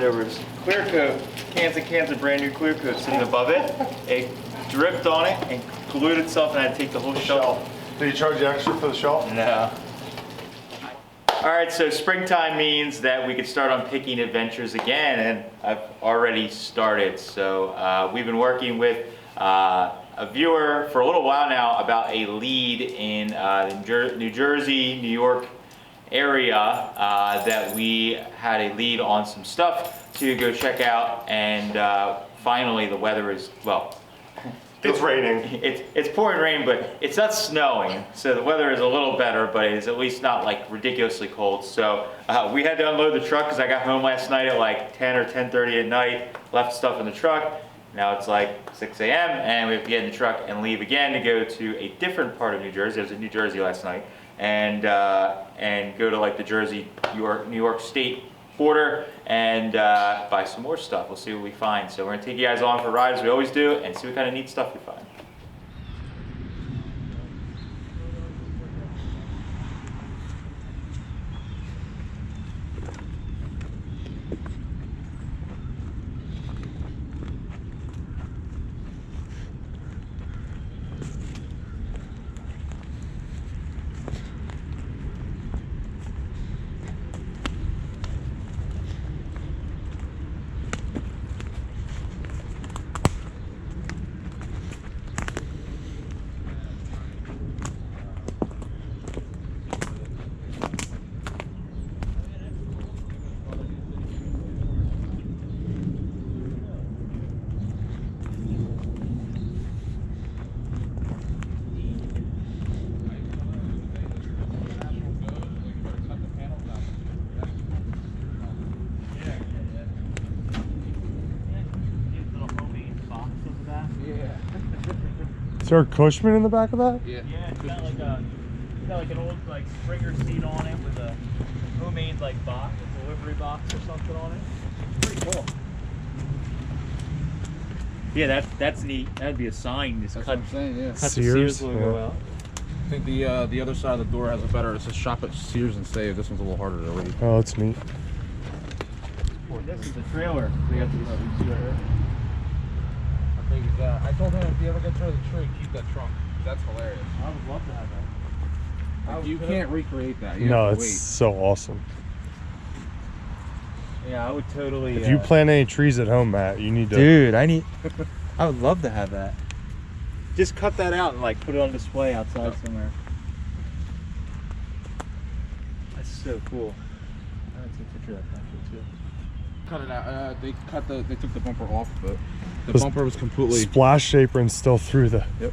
there was clear coat, cans and cans of brand new clear coat sitting above it. It dripped on it and glued itself, and I had to take the whole shelf. Did he charge you extra for the shelf? No. All right, so springtime means that we could start on picking adventures again, and I've already started. So we've been working with a viewer for a little while now about a lead in New Jersey, New York area that we had a lead on some stuff to go check out, and finally the weather is, well, it's raining. It's pouring rain, but it's not snowing, so the weather is a little better, but it is at least not like ridiculously cold. So we had to unload the truck because I got home last night at like 10 or 10:30 at night, left stuff in the truck. Now it's like 6 a.m. and we have to get in the truck and leave again to go to a different part of New Jersey. I was in New Jersey last night, and go to like the New York State border and buy some more stuff. We'll see what we find. So we're gonna take you guys along for a ride as we always do and see what kind of neat stuff we find. Is there a Cushman in the back of that? Yeah, it's got like an old like Springer seat on it with a homemade like box, a delivery box or something on it. It's pretty cool. Yeah, that's neat. That'd be a sign. Just That's cut, what I'm saying, yeah. cut the Sears logo yeah. out. I think the other side of the door has a better, it says shop at Sears and Save. This one's a little harder to read. Oh, that's neat. This is the trailer. We got these right here. I think I told him if you ever get rid of the tree, keep that trunk. That's hilarious. I would love to have that. Like, you can't recreate that. You No, have to it's wait. so awesome. Yeah, I would totally. If you plant any trees at home, Matt, you need to. Dude, I would love to have that. Just cut that out and like put it on display outside somewhere. That's so cool. I would take a picture of that actually too. Cut it out. They took the bumper off, but the This bumper was completely. Splash apron still through the. Yep.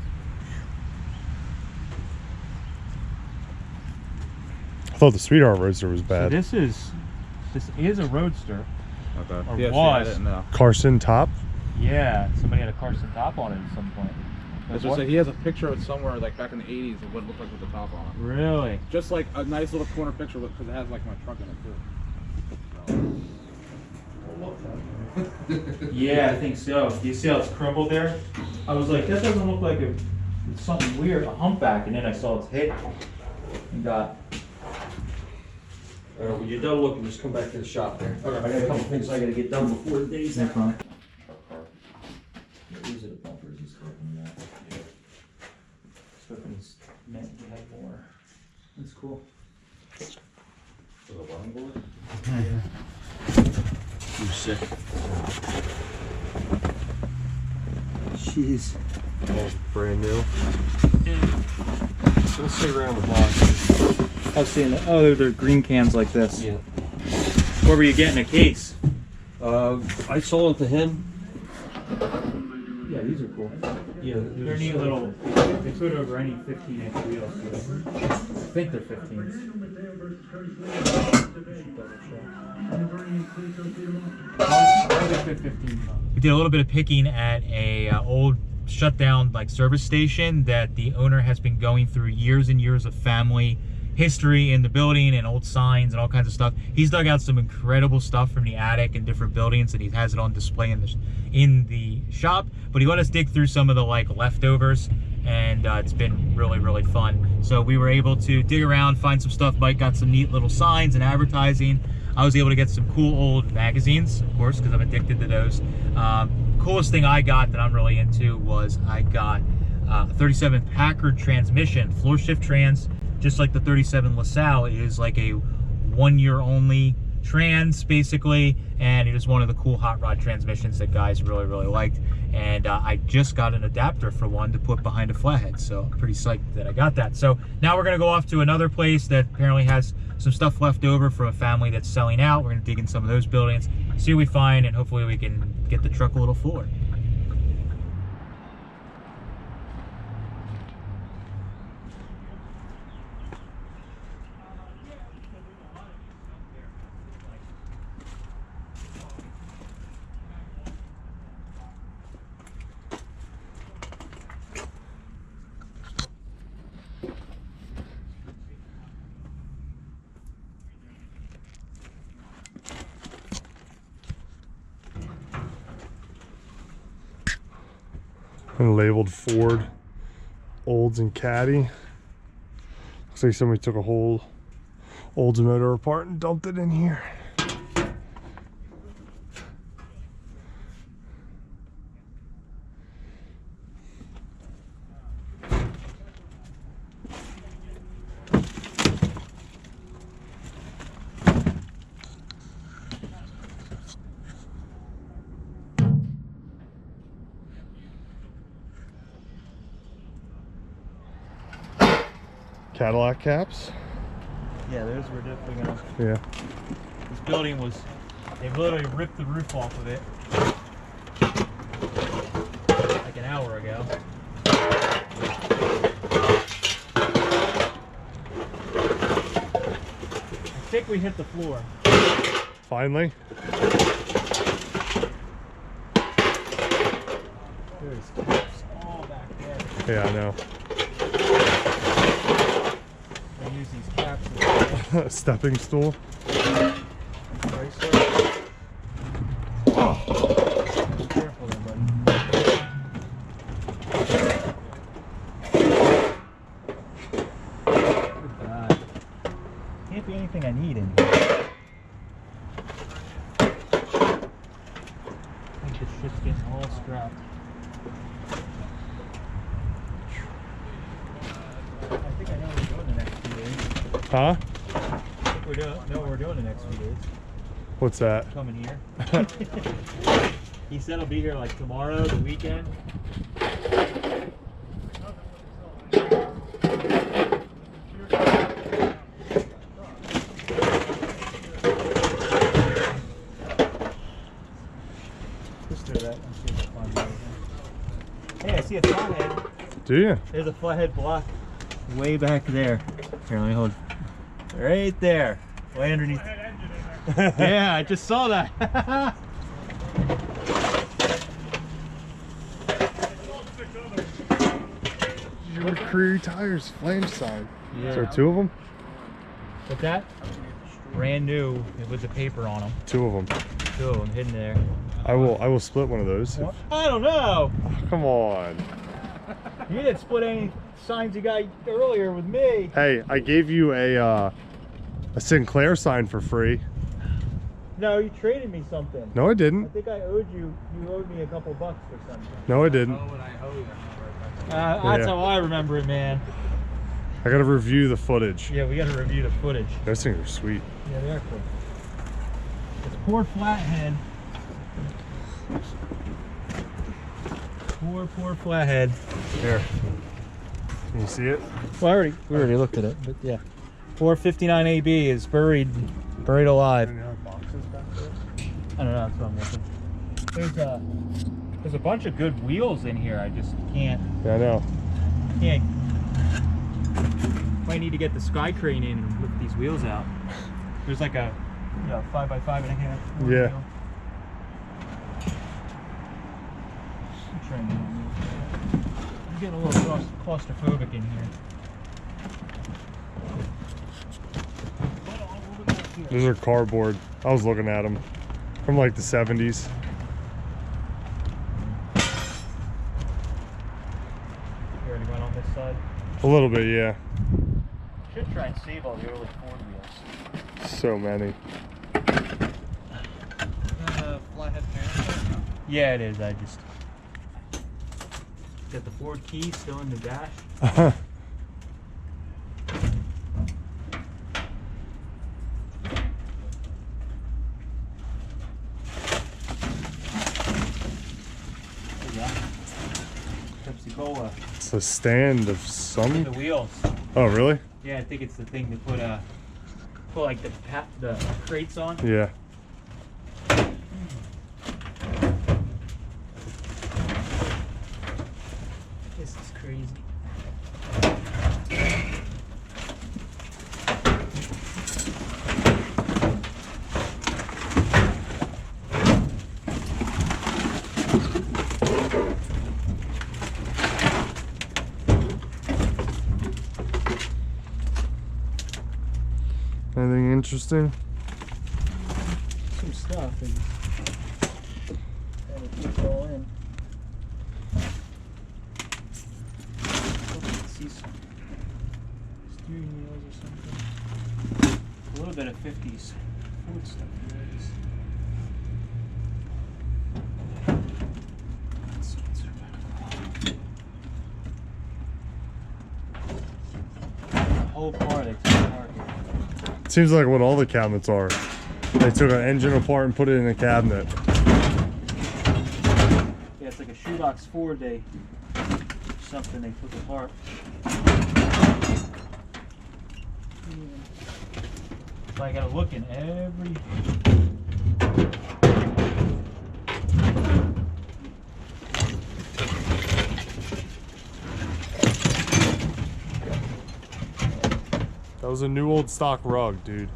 I thought the Sweetheart Roadster was So bad. this is a Roadster. Okay. Or Yeah, see, was. I didn't know. Carson top. Yeah, somebody had a Carson top on it at some point. That's just like he has a picture of it somewhere, like back in the '80s, of what it looked like with the top on it. Really? Just like a nice little corner picture because it has like my truck in it too. Yeah, I think so. Do you see how it's crumbled there? I was like, that doesn't look like it's something weird, a humpback, and then I saw it's hit and got. When you're done looking, just come back to the shop there. Okay, I got a couple things I gotta get done before the day's No out. problem. These are the bumpers and stuff and that. So if it's meant to have more. That's cool. For the longboard? You sick. Jeez. Almost brand new. So let's see around the box. I was seeing that. Oh, they're green cans like this. Yeah. Where were you getting a case? I sold it to him. Yeah, these are cool. Yeah. They're neat little. They put over any 15-inch wheels. I think they're 15s. We did a little bit of picking at a old shut down like service station that the owner has been going through years and years of family history in the building and old signs and all kinds of stuff. He's dug out some incredible stuff from the attic and different buildings, and he has it on display in the shop. But he let us dig through some of the like leftovers, and it's been really fun. So we were able to dig around, find some stuff. Mike got some neat little signs and advertising. I was able to get some cool old magazines, of course, because I'm addicted to those. Coolest thing I got that I'm really into was I got a 37 Packard transmission, floor shift trans, just like the 37 LaSalle is like a 1 year only trans basically, and it is one of the cool hot rod transmissions that guys really liked. And I just got an adapter for one to put behind a flathead, so I'm pretty psyched that I got that. So now we're gonna go off to another place that apparently has some stuff left over from a family that's selling out. We're gonna dig in some of those buildings, see what we find, and hopefully we can get the truck a little fuller. And labeled Ford Olds and Caddy. Looks like somebody took a whole Olds motor apart and dumped it in here. Cadillac caps. Yeah, those were definitely gonna... Yeah. This building was... They literally ripped the roof off of it like an hour ago. I think we hit the floor. Finally. There's caps all back there. Yeah, I know. I use these caps as A stepping stool. bracelet. Be careful there, buddy. Good God. Can't be anything I need in here. I think this shit's getting all strapped. I think I know what we're doing the next few days. Huh? I think we know what we're doing the next few days. What's that? Coming here. He said he'll be here like tomorrow, the weekend. Let's do that. Let's see if I find anything. Hey, I see a flathead. Do you? There's a flathead block way back there. Here, let me hold. Right there. Way underneath. Yeah, I just saw that. Your Crew Tires flame sign. Yeah. Is there two of them? But that brand new with the paper on them. Two of them. Two of them hidden there. I will split one of those. if- I don't know. Come on. You didn't split any signs you got earlier with me. Hey, I gave you a Sinclair sign for free. No, you traded me something. No, I I didn't. think I owed you. You owed me a couple bucks for something. No, I didn't. Oh, and I owe you. That's Yeah. how I remember it, man. I gotta review the footage. Yeah, we got to review the footage. Those things are sweet. Yeah, they are cool. It's poor flathead. Poor flathead. Here. Can you see it? Well, we already looked at it, but yeah. 459 AB is buried alive. Any other boxes back there? I don't know, that's what I'm looking. There's a bunch of good wheels in here. I just can't. Yeah, I know. Might need to get the sky crane in and lift these wheels out. There's like a 5x5.5. Yeah. I'm getting a little claustrophobic in here. Those are cardboard. I was looking at them from like the 70s. You already went on this side? A little bit, yeah. Should try and save all the early Ford wheels. So many. Flathead parent? Yeah, it is. I just got the Ford key still in the dash. Pepsi Cola. It's a stand of The some. wheels. Oh, really? Yeah, I think it's the thing to put like the crates on. Yeah. This is crazy. Anything interesting? Some stuff. I just gotta keep it all in. See some steering wheels or something. A little bit of 50s Ford stuff here. The whole car they took apart. Seems like what all the cabinets are. They took an engine apart and put it in a cabinet. Yeah, it's like a shoebox Ford they something they took apart. So I gotta look in every. That was a new old stock rug, dude.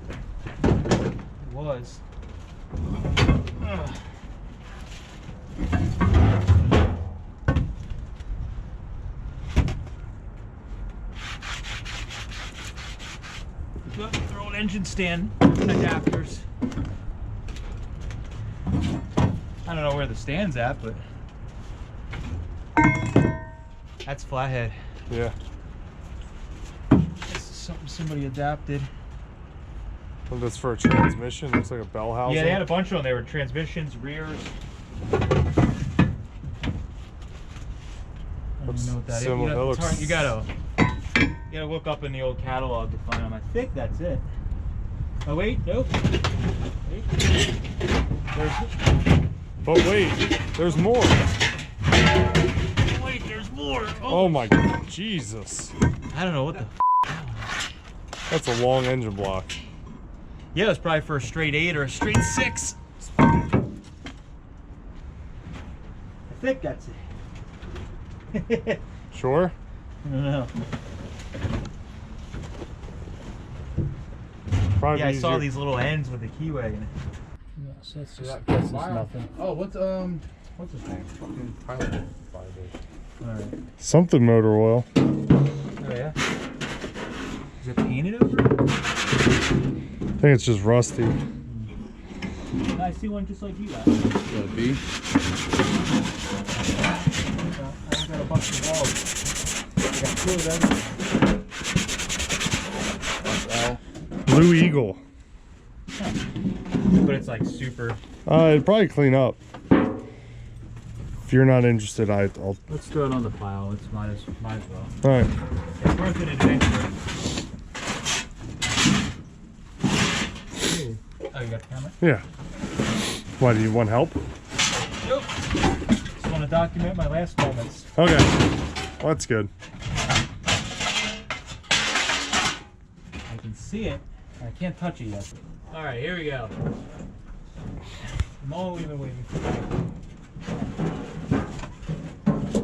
It was. Ugh. Look, they're old engine stand adapters. I don't know where the stand's at, but that's flathead. Yeah. This is something somebody adapted. Well, that's for a transmission. Looks like a bell housing. Yeah, they had a bunch of them. They were transmissions, rears. I don't even know what that is. Similar, that It's hard. looks- You gotta look up in the old catalog to find them. I think that's it. Oh wait, nope. Wait. But wait, there's more. Wait, there's more. Oh my god, Jesus. I don't know what the. That's a long engine block. Yeah, it was probably for a straight 8 or a straight 6. I think that's it. Sure? I don't know. Probably Yeah, I saw easier. these little ends with the keyway in it. Yeah, so that's just, That's nothing. Oh, what's his name? Fucking pilot. Alright. Something motor oil. Oh yeah? Is it painted over? I think it's just rusty. I see one just like you got. Got a B. I got a bunch of walls. I got 2 of them. That's L. Blue Eagle. But it's like super. It'd probably clean up. If you're not interested, I'll. Let's throw it on the pile. It's might as well. All right. It's worth an adventure. Oh, you got the camera? Yeah. Why, do you want help? Nope. Just want to document my last moments. Okay. Well, that's good. I can see it. I can't touch it yet. All right, here we go. I'm all even waiting for that.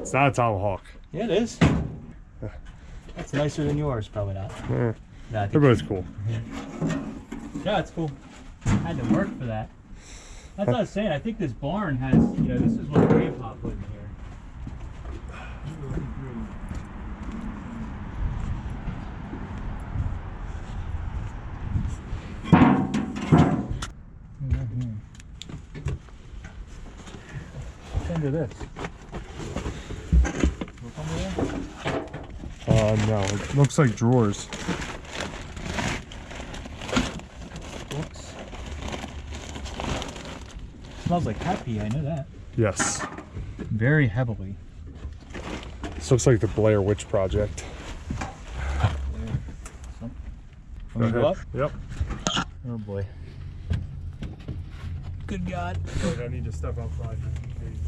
It's not a tomahawk. Yeah, it is. That's nicer than yours, probably not. Eh, No, I they're think both cool. yeah, it's cool. I had to work for that. That's what I was saying. I think this barn has, you know, this is what Grandpa put in here. What's under this? Look under there? No. It looks like drawers. Books. smells like cat pee, I know that. Yes. Very heavily. This looks like the Blair Witch Project. Let me go up? Yep. Oh boy. Good God. I need to step outside just in case.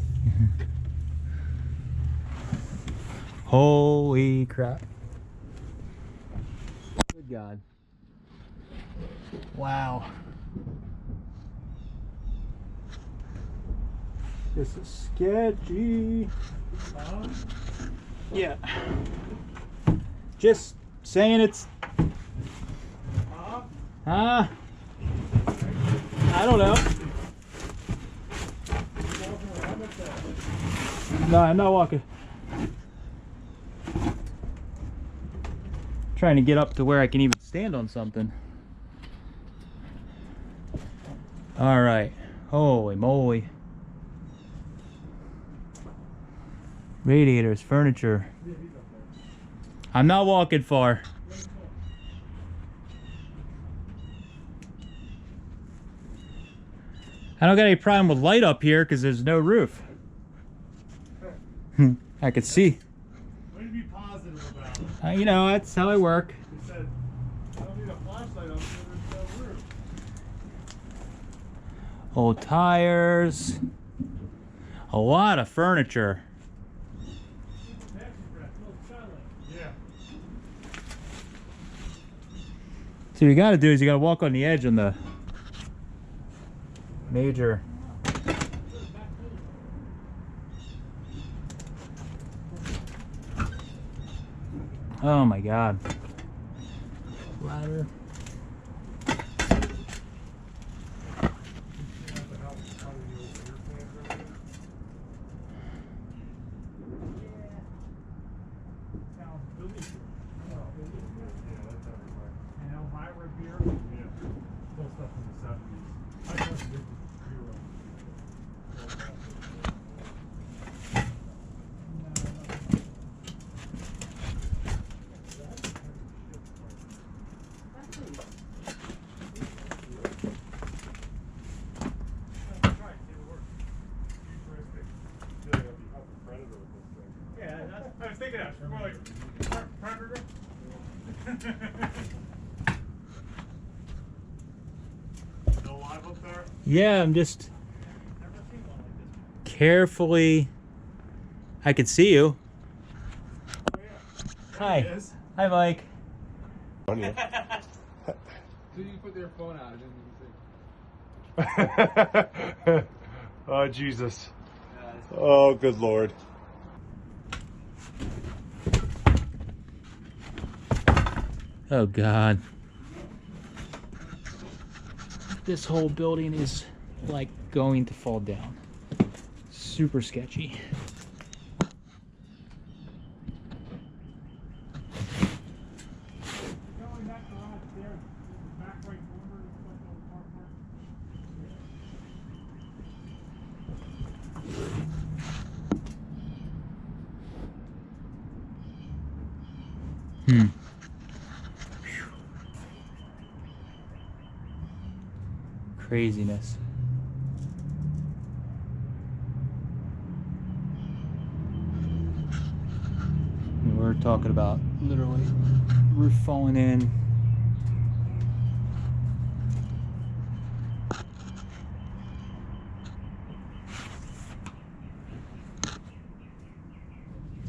Holy crap. Good God. Wow. This is sketchy. Yeah. Just saying it's... Huh? I don't know. No, I'm not walking. Trying to get up to where I can even stand on something. All right. Holy moly. Radiators, furniture. I'm not walking far. I don't got any problem with light up here because there's no roof. I could see. Way to be positive about it. You know, that's how I work. He said, I don't need a flashlight up here, there's no roof. Old tires. A lot of furniture. Yeah. So what you gotta do is you gotta walk on the edge on the major. Oh my God. Ladder. I was thinking that. We're like, predator. Still alive up there? Yeah, I'm just carefully. I can see you. Oh, yeah. Hi. There he is. Hi, Mike. So you put their phone out, I didn't even see. Oh, Jesus. Oh, good Lord. Oh God. This whole building is like going to fall down. Super sketchy. Craziness. And we're talking about literally roof falling in.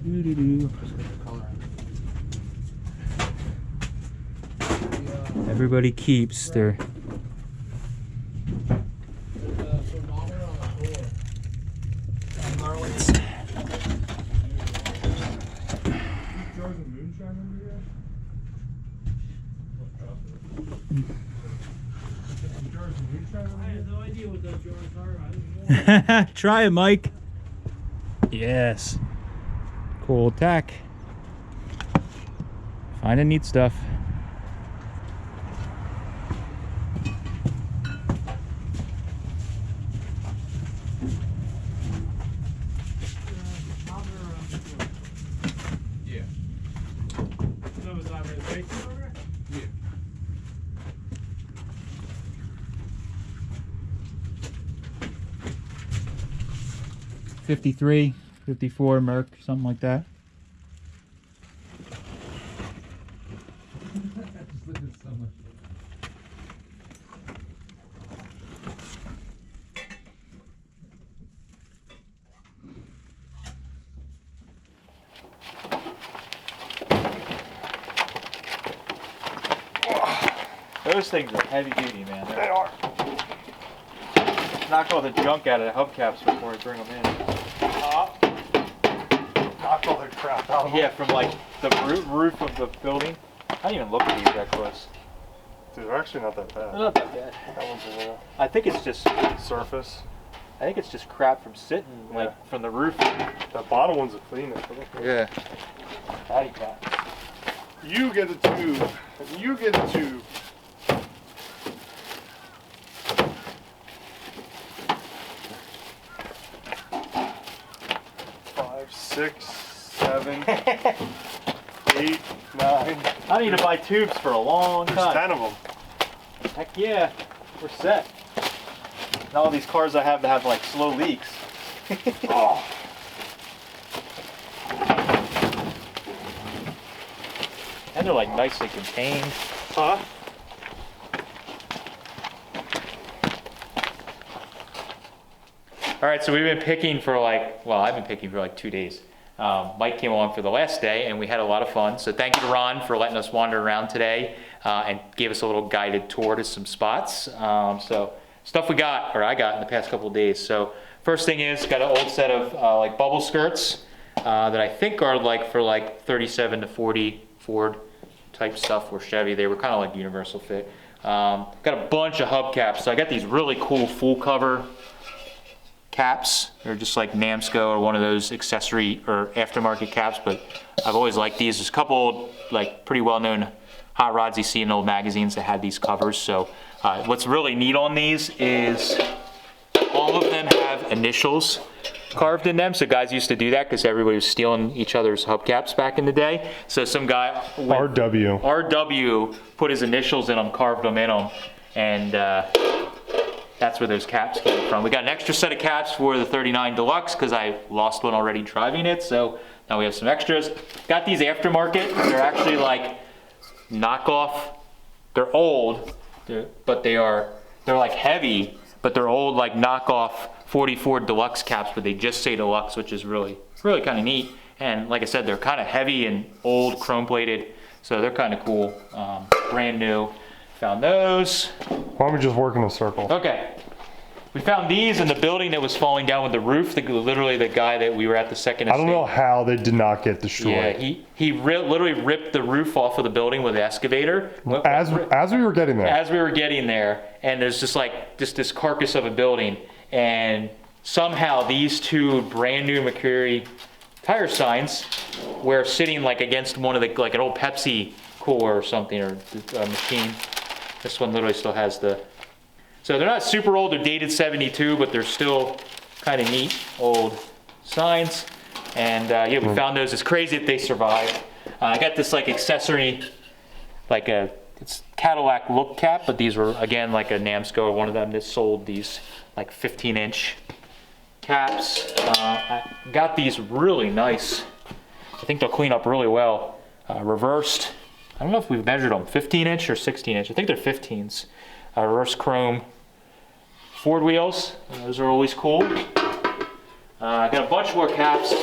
Doo-doo-doo. Everybody keeps their garlands. I have no idea what those jars are. Try it, Mike. Yes. Cool tack. Finding neat stuff. Yeah. So was I reservation over? Yeah. 53, 54 Merc, something like that. Those things are heavy duty, man. They are. Knock all the junk out of the hubcaps before I bring them in. Knock all the crap out of them. Yeah, from like the roof of the building. I didn't even look at these that close. Dude, they're actually not that bad. They're not that bad. That one's a little I think it's just surface. I think it's just crap from sitting like from the roof. That bottom one's a cleaner. Yeah. Patty cat. You get a tube. And you get a tube. 5, 6, 7, 8, 9. I need to buy tubes for a long There's time. 10 of them. Heck yeah, we're set. Now all these cars I have to have like slow leaks. Oh. And they're like nicely contained. Huh? All right, so we've been picking for like, well, I've been picking for like 2 days. Mike came along for the last day and we had a lot of fun. So thank you to Ron for letting us wander around today and gave us a little guided tour to some spots. So stuff we got, or I got in the past couple of days. So first thing is, got an old set of like bubble skirts that I think are like for like 37 to 40 Ford type stuff or Chevy. They were kind of like universal fit. Got a bunch of hubcaps. So I got these really cool full cover caps. They're just like Namsco or one of those accessory or aftermarket caps, but I've always liked these. There's a couple old, like pretty well-known hot rods you see in old magazines that had these covers. So what's really neat on these is all of them have initials carved in them. So guys used to do that because everybody was stealing each other's hubcaps back in the day. So some guy with RW put his initials in them, carved them in them, and that's where those caps came from. We got an extra set of caps for the 39 Deluxe because I lost one already driving it. So now we have some extras. Got these aftermarket. They're actually like knockoff. They're old, but they're like heavy, but they're old like knockoff 44 Deluxe caps, but they just say Deluxe, which is really kind of neat. And like I said, they're kind of heavy and old, chrome plated, so they're kind of cool. Brand new. Found those. Why don't we just work in a circle? Okay. We found these in the building that was falling down with the roof. Literally the guy that we were at the second estate. I don't know how they did not get destroyed. Yeah, he literally ripped the roof off of the building with an excavator. As we were getting there. As we were getting there, and there's just like this carcass of a building, and somehow these two brand new Mercury tire signs were sitting like against one of the, like an old Pepsi cooler or something, or a machine. This one literally still has the, so they're not super old, they're dated 72, but they're still kind of neat old signs. And yeah, we found those. It's crazy that they survived. I got this like accessory, like it's Cadillac look cap, but these were again like a Namsco or one of them that sold these like 15-inch caps. I got these really nice. I think they'll clean up really well. Reversed. I don't know if we've measured them, 15-inch or 16-inch. I think they're 15s. Reverse chrome Ford wheels. Those are always cool. I got a bunch more caps,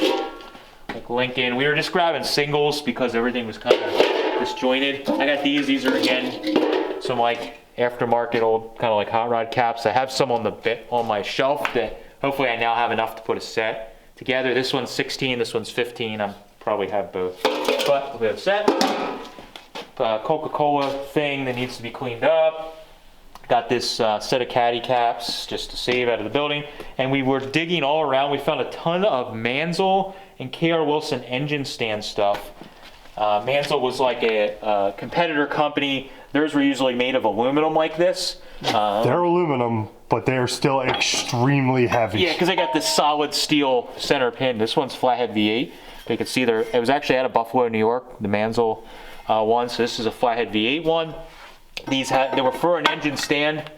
like Lincoln. We were just grabbing singles because everything was kind of disjointed. I got these. These are again some like aftermarket old kind of like hot rod caps. I have some on the bit on my shelf that hopefully I now have enough to put a set together. This one's 16. This one's 15. I'm probably have both, but we have a set. Coca-Cola thing that needs to be cleaned up. Got this set of caddy caps just to save out of the building. And we were digging all around. We found a ton of Mansell and K.R. Wilson engine stand stuff. Mansell was like a competitor company. Theirs were usually made of aluminum like this. They're aluminum, but they're still extremely heavy. Yeah, because they got this solid steel center pin. This one's flathead V8. You can see there. It was actually out of Buffalo, New York, the Mansell one. So this is a flathead V8 one. They were for an engine stand,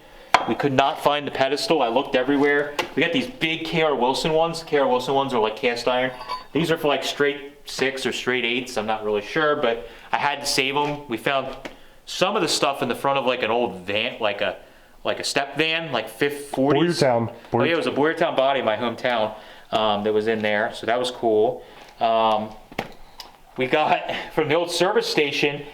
We could not find the pedestal. I looked everywhere. We got these big KR Wilson ones. KR Wilson ones are like cast iron. These are for like straight 6 or straight 8s. I'm not really sure, but I had to save them. We found some of the stuff in the front of like an old van, like a step van, like 40s. Boyertown. Oh yeah, it was a Boyertown body in my hometown that was in there, so that was cool. We got from the old service station,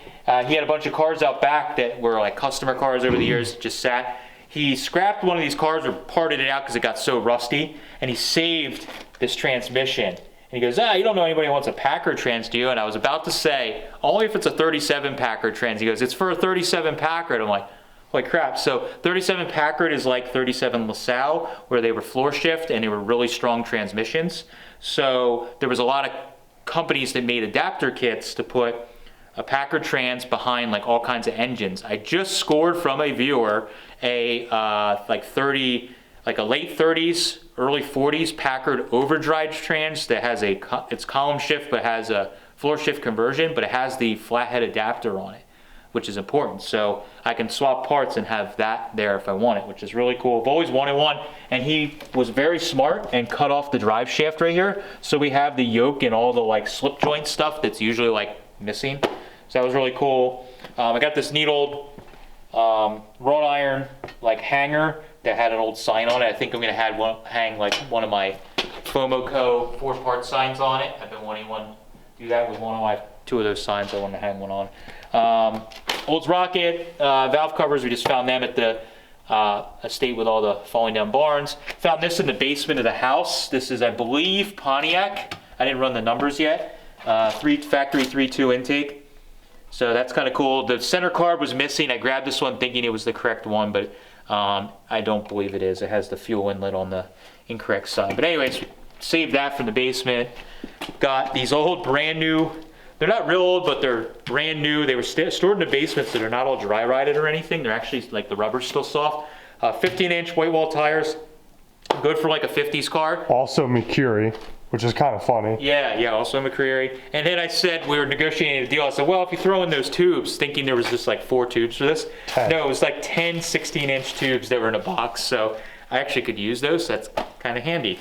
he had a bunch of cars out back that were like customer cars over the years, just sat. He scrapped one of these cars or parted it out because it got so rusty, and he saved this transmission. And he goes, you don't know anybody who wants a Packard trans, do you? And I was about to say, only if it's a 37 Packard trans. He goes, it's for a 37 Packard. I'm like, holy crap. So 37 Packard is like 37 LaSalle, where they were floor shift and they were really strong transmissions. So there was a lot of companies that made adapter kits to put a Packard trans behind like all kinds of engines. I just scored from a viewer a like a late 30s, early 40s Packard overdrive trans that has it's column shift but has a floor shift conversion, but it has the flathead adapter on it, which is important. So I can swap parts and have that there if I want it, which is really cool. I've always wanted one, and he was very smart and cut off the drive shaft right here. So we have the yoke and all the like slip joint stuff that's usually like missing. So that was really cool. I got this neat old wrought iron like hanger that had an old sign on it. I think I'm gonna hang like one of my FOMOCO 4-part signs on it. I've been wanting one to do that with one of my 2 of those signs. I want to hang one on. Olds Rocket valve covers, we just found them at the estate with all the falling down barns. Found this in the basement of the house. This is, I believe, Pontiac. I didn't run the numbers yet. Factory 3.2 intake. So that's kind of cool. The center carb was missing. I grabbed this one thinking it was the correct one, but I don't believe it is. It has the fuel inlet on the incorrect side. But anyways, saved that from the basement. Got these old brand new, they're not real old, but they're brand new. They were stored in the basement, so they're not all dry rotted or anything. They're actually, like, the rubber's still soft. 15-inch white wall tires, good for like a 50s car. Also Mercury, which is kind of funny. Yeah, also McCreary. And then I said, we were negotiating a deal. I said, well, if you throw in those tubes, thinking there was just like 4 tubes for this. 10. No, it was like 10 16-inch tubes that were in a box. So I actually could use those. So that's kind of handy.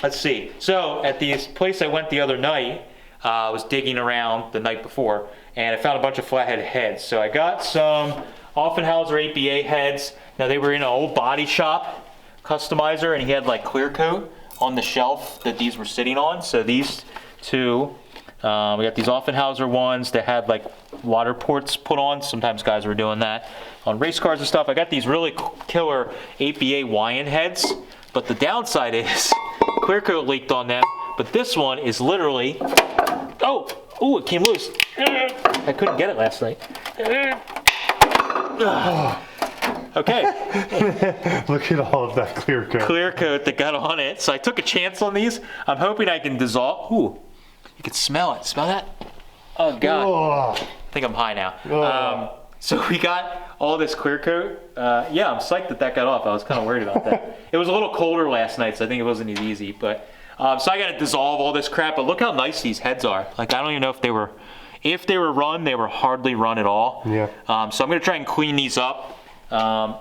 Let's see. So at the place I went the other night, I was digging around the night before, and I found a bunch of flathead heads. So I got some Offenhauser 8BA heads. Now they were in an old body shop customizer, and he had like clear coat on the shelf that these were sitting on. So these 2, we got these Offenhauser ones that had like water ports put on. Sometimes guys were doing that on race cars and stuff. I got these really killer 8BA Wyand heads, but the downside is clear coat leaked on them. But this one is literally, oh, it came loose. I couldn't get it last night. Okay. Look at all of that clear coat. Clear coat that got on it. So I took a chance on these. I'm hoping I can dissolve. Ooh, you can smell it. Smell that? Oh God. Oh. I think I'm high now. Oh. So we got all this clear coat. Yeah, I'm psyched that got off. I was kind of worried about that. It was a little colder last night, so I think it wasn't as easy. But so I got to dissolve all this crap. But look how nice these heads are. Like, I don't even know if they were run. They were hardly run at all. Yeah. So I'm gonna try and clean these up. Yeah.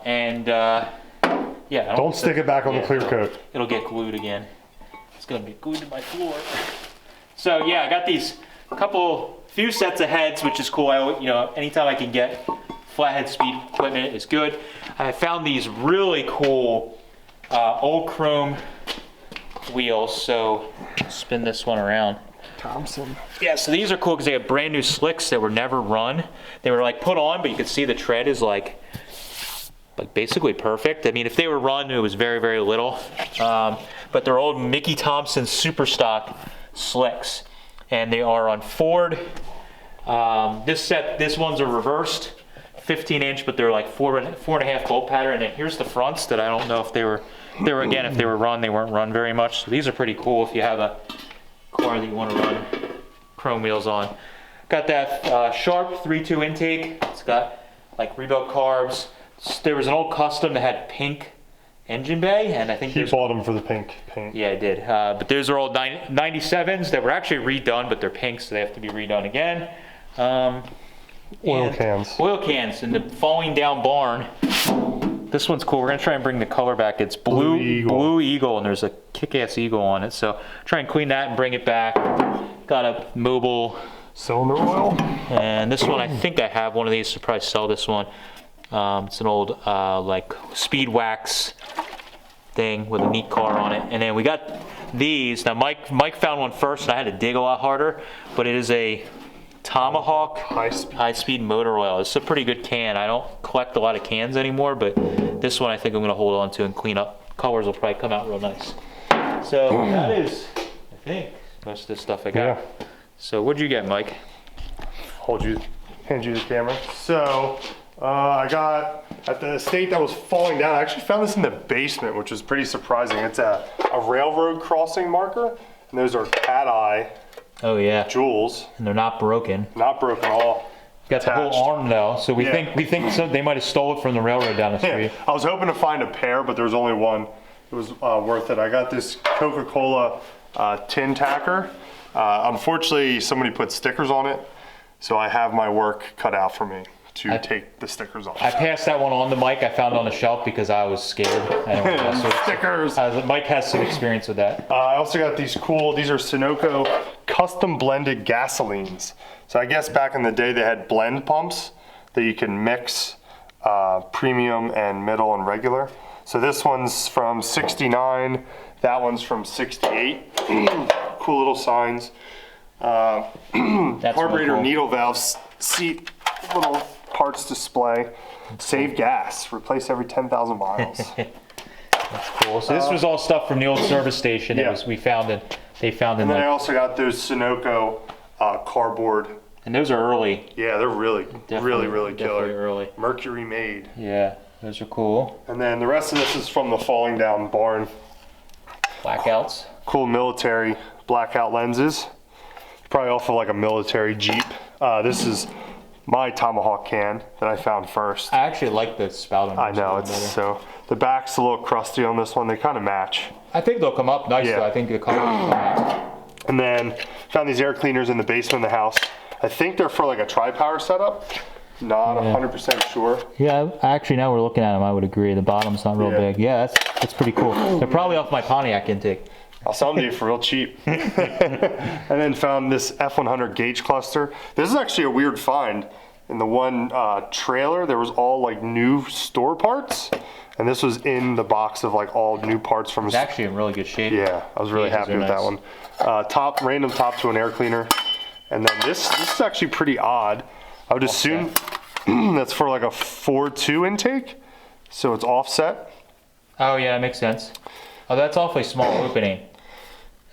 Don't stick it back on the clear coat. It'll get glued again. It's gonna get glued to my floor. So yeah, I got these few sets of heads, which is cool. Anytime I can get flathead speed equipment is good. I found these really cool old chrome wheels. So spin this one around. Thompson. Yeah, so these are cool because they have brand new slicks that were never run. They were like put on, but you could see the tread is like basically perfect. I mean, if they were run, it was very, very little. But they're old Mickey Thompson super stock slicks, and they are on Ford. This ones are reversed, 15-inch, but they're like 4.5 bolt pattern. And then here's the fronts that I don't know if they were again, if they were run, they weren't run very much. So these are pretty cool if you have a car that you want to run chrome wheels on. Got that Sharp 3.2 intake. It's got like rebuilt carbs. There was an old custom that had pink engine bay, and I think He bought them for the pink paint. yeah, I did. But those are old 97s that were actually redone, but they're pink, so they have to be redone again. Oil cans. Oil cans in the falling down barn. This one's cool. We're gonna try and bring the color back. It's Blue Eagle. and there's a kick-ass eagle on it. So try and clean that and bring it back. Got a mobile. Cylinder oil. And this one, I think I have one of these. So probably sell this one. It's an old like speed wax thing with a neat car on it. And then we got these. Now Mike found one first, and I had to dig a lot harder. But it is a Tomahawk high-speed motor oil. It's a pretty good can. I don't collect a lot of cans anymore, but this one I think I'm gonna hold on to and clean up. Colors will probably come out real nice. So that is, I think, most of the stuff I got. Yeah. So what'd you get, Mike? Hand you the camera. So I got at the estate that was falling down. I actually found this in the basement, which was pretty surprising. It's a railroad crossing marker, and those are cat eye Oh yeah, jewels. and they're not broken. Not broken, all Got the attached. whole arm though, so we Yeah. think so they might have stole it from the railroad down the street. Yeah, I was hoping to find a pair, but there was only one. It was worth it. I got this Coca-Cola tin tacker. Unfortunately, somebody put stickers on it, so I have my work cut out for me to take the stickers off. I passed that one on to Mike. I found it on the shelf because I was scared. I don't know, so Stickers. Mike has some experience with that. I also got these these are Sunoco custom blended gasolines. So I guess back in the day they had blend pumps that you can mix premium and middle and regular. So this one's from 69, that one's from 68. Cool little signs. That's Carburetor really cool. needle valves, seat, little parts display. Save gas, replace every 10,000 miles. Cool. So this was all stuff from the old service station. Yeah. We found it. They found in And then I the, also got those Sunoco cardboard. and those are early. Yeah, they're really Definitely killer. early. Mercury made. Yeah, those are cool. And then the rest of this is from the falling down barn. Blackouts. Cool military blackout lenses. Probably off of like a military Jeep. This is my Tomahawk can that I found first. I actually like the spout on I this know, a little it's better. so, the back's a little crusty on this one. They kind of match. I think they'll come up nice Yeah. though. I think the color will come out. And then found these air cleaners in the basement of the house. I think they're for like a tri-power setup. Not 100% sure. Yeah, actually now we're looking at them, I would agree. The bottom's not real Yeah. big. Yeah, that's pretty cool. They're probably off my Pontiac intake. I'll sell them to you for real cheap. And then found this F100 gauge cluster. This is actually a weird find. In the one trailer, there was all like new store parts. And this was in the box of like all new parts from It's actually in really good shape. Yeah, I was really Gauges happy are with that nice. one. Random top to an air cleaner. And then this is actually pretty odd. I would assume that's for like a 4.2 intake. So it's offset. Oh yeah, that makes sense. Oh, that's awfully small opening.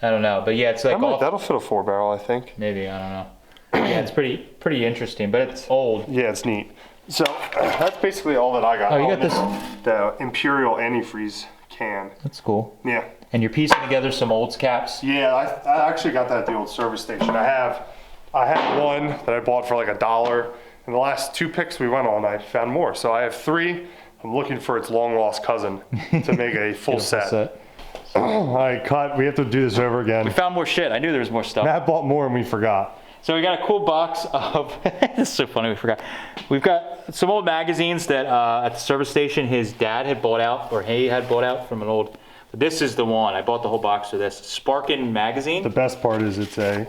I don't know, but yeah, it's like off, That'll fit a 4-barrel, I think. maybe, I don't know. Yeah, it's pretty interesting, but it's old. Yeah, it's neat. So that's basically all that I got. Oh, you got and this- then the Imperial antifreeze can. That's cool. Yeah. And you're piecing together some olds caps. Yeah, I actually got that at the old service station. I had one that I bought for like $1. And the last 2 picks we went on, I found more. So I have 3. I'm looking for its long lost cousin to make a full set. All right, cut. We have to do this over We again. found more shit. I knew there was more stuff. Matt bought more and we forgot. So we got a cool box of, this is so funny, we forgot. We've got some old magazines that at the service station his dad had bought out, or he had bought out from an old, but this is the one. I bought the whole box of this. Sparkin magazine. The best part is it's a.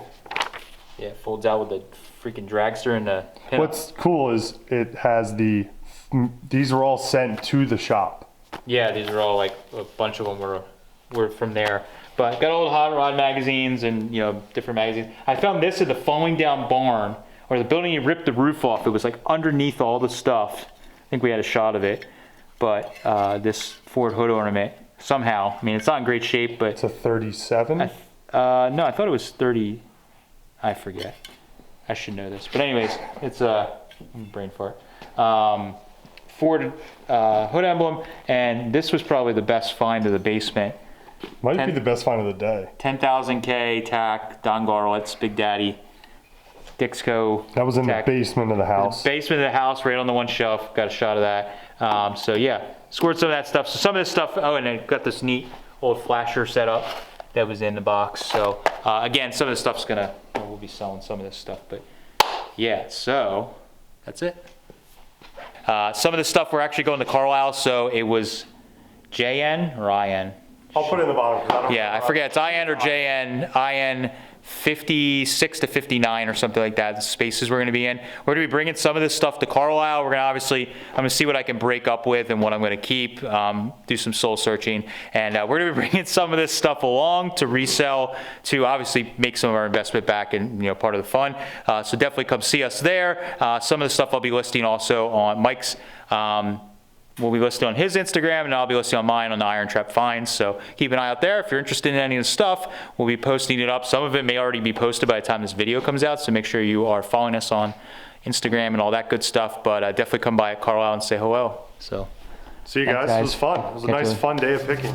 Yeah, it folds out with the freaking dragster and the pin. What's cool is it has these are all sent to the shop. Yeah, these are all like, a bunch of them were from there. But got old hot rod magazines and, different magazines. I found this at the falling down barn, or the building you ripped the roof off. It was like underneath all the stuff. I think we had a shot of it. But this Ford hood ornament, somehow, I mean, it's not in great shape, but It's a 37. no, I thought it was 30. I forget. I should know this. But anyways, it's a brain fart. Ford hood emblem, and this was probably the best find of the basement. Might be the best find of the day. 10,000K tack, Don Garlitz, Big Daddy, Dixco. That was in tack. the basement of the house. Basement of the house, right on the one shelf. Got a shot of that. So yeah, scored some of that stuff. So some of this stuff. Oh, and I got this neat old flasher set up that was in the box. So again, some of this stuff's gonna. We'll be selling some of this stuff, but yeah. So that's it. Some of the stuff we're actually going to Carlisle, so it was JN or IN? I'll put it in the bottom. 'cause I don't Yeah, I forget, it's IN or JN, IN 56 to 59 or something like that, the spaces we're gonna be in. We're gonna be bringing some of this stuff to Carlisle. We're gonna obviously, I'm gonna see what I can break up with and what I'm gonna keep, do some soul searching. And we're gonna be bringing some of this stuff along to resell, to obviously make some of our investment back and, you know, part of the fun. So definitely come see us there. Some of the stuff I'll be listing also on Mike's, we'll be listed on his Instagram, and I'll be listing on mine on the IronTrap Finds. So keep an eye out there. If you're interested in any of the stuff, we'll be posting it up. Some of it may already be posted by the time this video comes out, so make sure you are following us on Instagram and all that good stuff. But definitely come by at Carlisle and say hello. So See you guys. It was fun. It was a nice, fun day of picking.